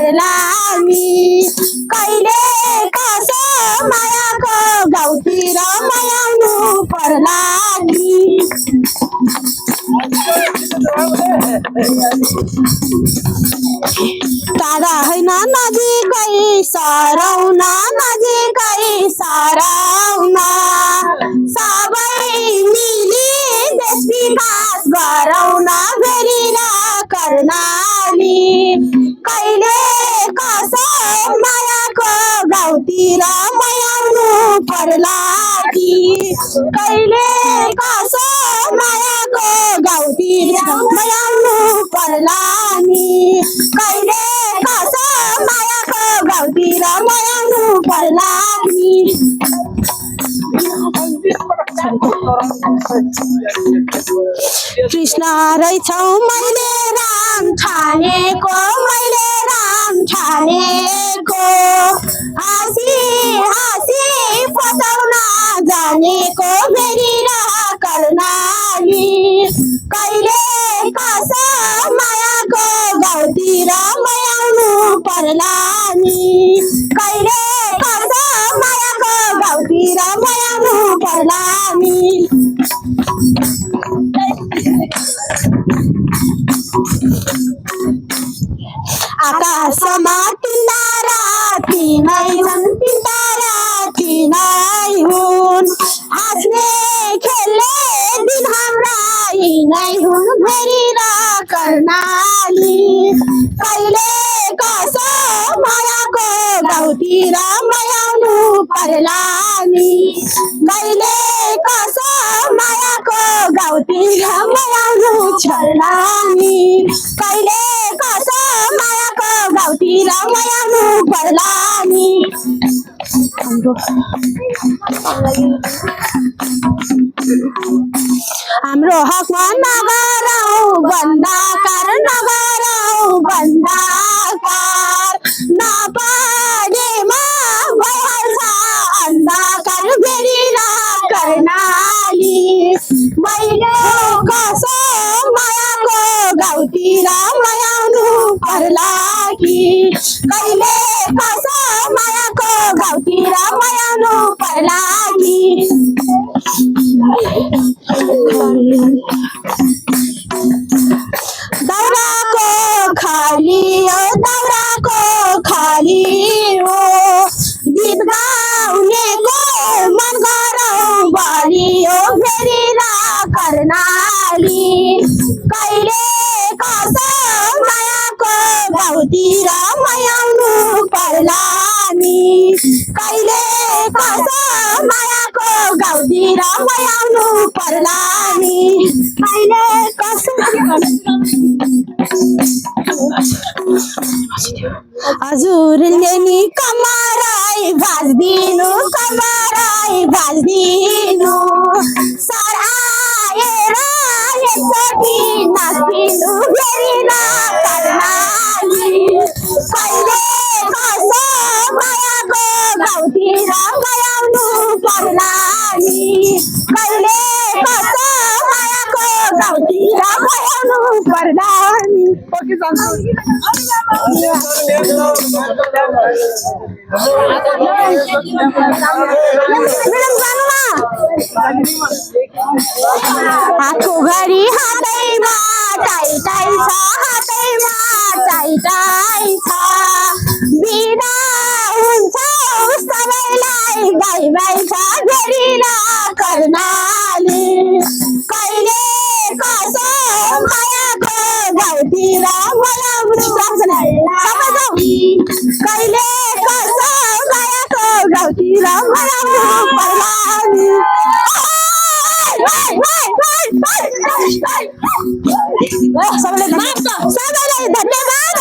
पर्ला नि कहिले कसो मायाको गाउँतिर मयाउनु पर्ला नि टाढा होइन नजिकै सराउन नजिकै सराउन सबै मिली देश विकास गराउन भेरिन कर्णाली कहिले कसो मायाको गाउँतिर मयाउनु पर्ला कि कहिले कसो मायाको गाउँतिर मयाउनु पर्ला नि कहिले कसो मायाको गाउँतिर मयाउनु पर्ला नि कृष्ण रहेछौ मैले राम ठानेको मैले राम ठानेको हाँसी हाँसी फसाउन जानेको भेरिन कर्णाली कहिले कसो मायाको गाउँतिर मयाउनु पर्ला नि कहिले कसो मायाको गाउँतिर मयाउनु पर्ला नि आकाशमा तिनतारा तिनै छन् तिनतारा तिनै हुन् हाँस्ने खेल्ने दिन हाम्रा यिनै हुन् भेरिन कर्णाली कहिले कसो मायाको गाउँतिर मयाउनु पर्ला नि कहिले कसो मायाको गाउँतिर मयाउनु पर्ला नि कहिले कसो मायाको गाउँतिर मयाउनु पर्ला नि हाम्रो हकमा नगरौ बन्दाकार नगरौ बन्दाकार नपढेमा भइहाल्छ अन्धकार भेरिन कर्णाली मैले कसो मायाको गाउँतिर मयाउनु पर्ला कि कहिले कसो मायाको गाउँतिर मयाउनु पर्ला कि दाउराको खाली हो दाउराको खाली हो गीत गाउनेको मन गरौ बढी हो भेरिन कर्णाली कहिले कसो मायाको गाउँतिर मयाउनु पर्ला नि कहिले कसो मायाको गाउँतिर मयाउनु पर्ला नि कहिले कसो हजुरले नि कमराई भाँच्दिनु कमराई भाँच्दिनु सर आएर एकचोटि नाच्दिनु भेरिन कर्णाली कहिले कसो मायाको गाउँतिर मयाउनु पर्ला नि कहिले कसो मायाको गाउँतिर मयाउनु पर्ला नि हातको घडी हातैमा टाइटाइ छ हातैमा टाइटाइ छ बिना हुन्छ सबैलाई गाई भाइ छ भेरिन कर्णाली कहिले कसो मायाको गाउँतिर मयाउनु कहिले कसो मायाको गाउँतिर मयाउनु पर्ला नि सबैलाई धन्यवाद।